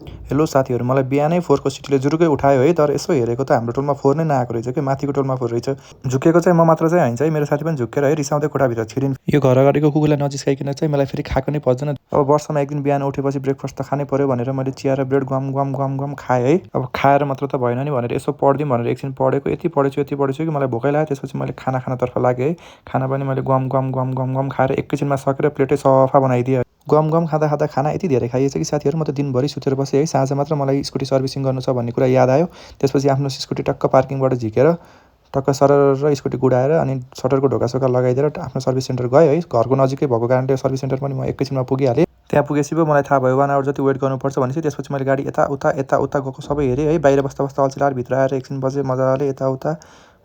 Hello साथीहरू, मलाई बिहानै 4 को सिटीले जुरुकै उठायो है। तर यसो हेरेको त हाम्रो टोलमा 4 नै नआएको रहेछ कि माथिको टोलमा 4 रहेछ। झुकेको चाहिँ म मात्र चाहिँ हैन है, मेरो साथी पनि झुक्केर है रिसाउँदै कोठाभित्र छिरिन्। यो घर अगाडिको कुकुरलाई नजिस्काइकन चाहिँ मलाई फेरि खाएको नै पर्दैन। अब वर्षमा एक दिन बिहान उठेपछि ब्रेकफास्ट त खानै पर्यो भनेर मैले चिया र ब्रेड गम गम गम गम खाएँ है। अब खाएर मात्र त भएन नि भनेर यसो पढ्दिउँ भनेर एकछिन पढेको, यति पढेछु कि मलाई भोकै लाग्यो। त्यसपछि मैले खानातर्फ लागेँ है। खाना पनि मैले गम गम गम गम गम खाएर एकैछिनमा सकेर प्लेटै सफा बनाइदिएँ। गम गम खाँदा खाना यति धेरै खाइएछ कि साथीहरू, म त दिनभरि सुतेर बसेँ है। साँझ मात्र मलाई स्कुटी सर्भिसिङ गर्नु छ भन्ने कुरा याद आयो। त्यसपछि आफ्नो स्कुटी टक्क पार्किङबाट झिकेर टक्क सरर स्कुटी गुडाएर अनि सटरको ढोकासोका लगाइदिएर आफ्नो सर्भिस सेन्टर गएँ है। घरको नजिकै भएको कारणले सर्भिस सेन्टर पनि म एकैछिनमा पुगिहालेँ। त्यहाँ पुगेपछि पो मलाई थाहा भयो 1 आवर जति वेट गर्नुपर्छ भनेपछि। त्यसपछि मैले गाडी यताउता गएको सबै हेरेँ है। बाहिर बस्दा अल्छिलाएर भित्र आएर एकछिन बसेँ मजाले यताउता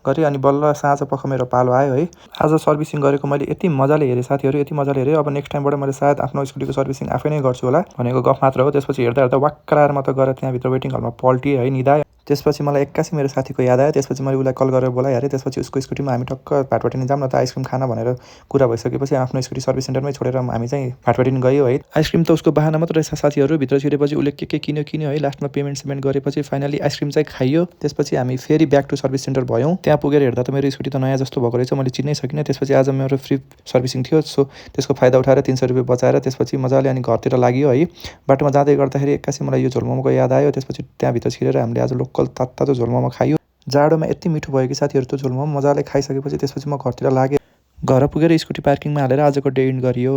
गरेँ अनि बल्ल साँझपख मेरो पालो आयो है। आज सर्भिसिङ गरेको मैले यति मजाले हेरेँ साथीहरू, यति मजाले हेरेँ। अब नेक्स्ट टाइमबाट मैले सायद आफ्नो स्कुटीको सर्भिसिङ आफै नै गर्छु होला भनेको गफ मात्र हो। त्यसपछि हेर्दा वाक्क आएर म त गएर त्यहाँभित्र वेटिङ हलमा पल्टिएँ है, निदाएँ। त्यसपछि मलाई एक्कासी मेरो साथीको याद आयो। त्यसपछि मैले उसलाई कल गरेर बोलाइहालेँ। त्यसपछि उसको स्कुटीमा हामी टक्क भाटपाटिनी जाऊँ न त आइसक्रिम खान भनेर कुरा भइसकेपछि आफ्नो स्कुटी सर्भिस सेन्टरमै छोडेर हामी चाहिँ भाटपाटिनी गयौँ है। आइसक्रिम त उसको बाहाना मात्र रहेछ साथीहरू। भित्र छिरेपछि उसले के किन्यो है। लास्टमा पेमेन्ट गरेपछि फाइनली आइसक्रिम चाहिँ खाइयो। त्यसपछि हामी फेरि ब्याक टु सर्भिस सेन्टर भयौँ। त्यहाँ पुगेर हेर्दा त मेरो स्कुटी त नयाँ जस्तो भएको रहेछ, मैले चिन्नै सकिनँ। त्यसपछि आज मेरो फ्री सर्भिसिङ थियो, सो त्यसको फाइदा उठाएर 300 रुपियाँ बचाएर त्यसपछि मजाले अनि घरतिर लाग्यो है। बाटोमा जाँदै गर्दाखेरि एक्कासी मलाई यो झोलमोमोको याद आयो। त्यसपछि त्यहाँभित्र छिरेर हामीले आज लोकल तातो झोलमोमो खायो। जाडोमा यति मिठो भयो कि साथीहरू त्यो झोलमोमो मजाले खाइसकेपछि त्यसपछि म घरतिर लागेँ। घर पुगेर स्कुटी पार्किङमा हालेर आजको डे इन्ड गरियो।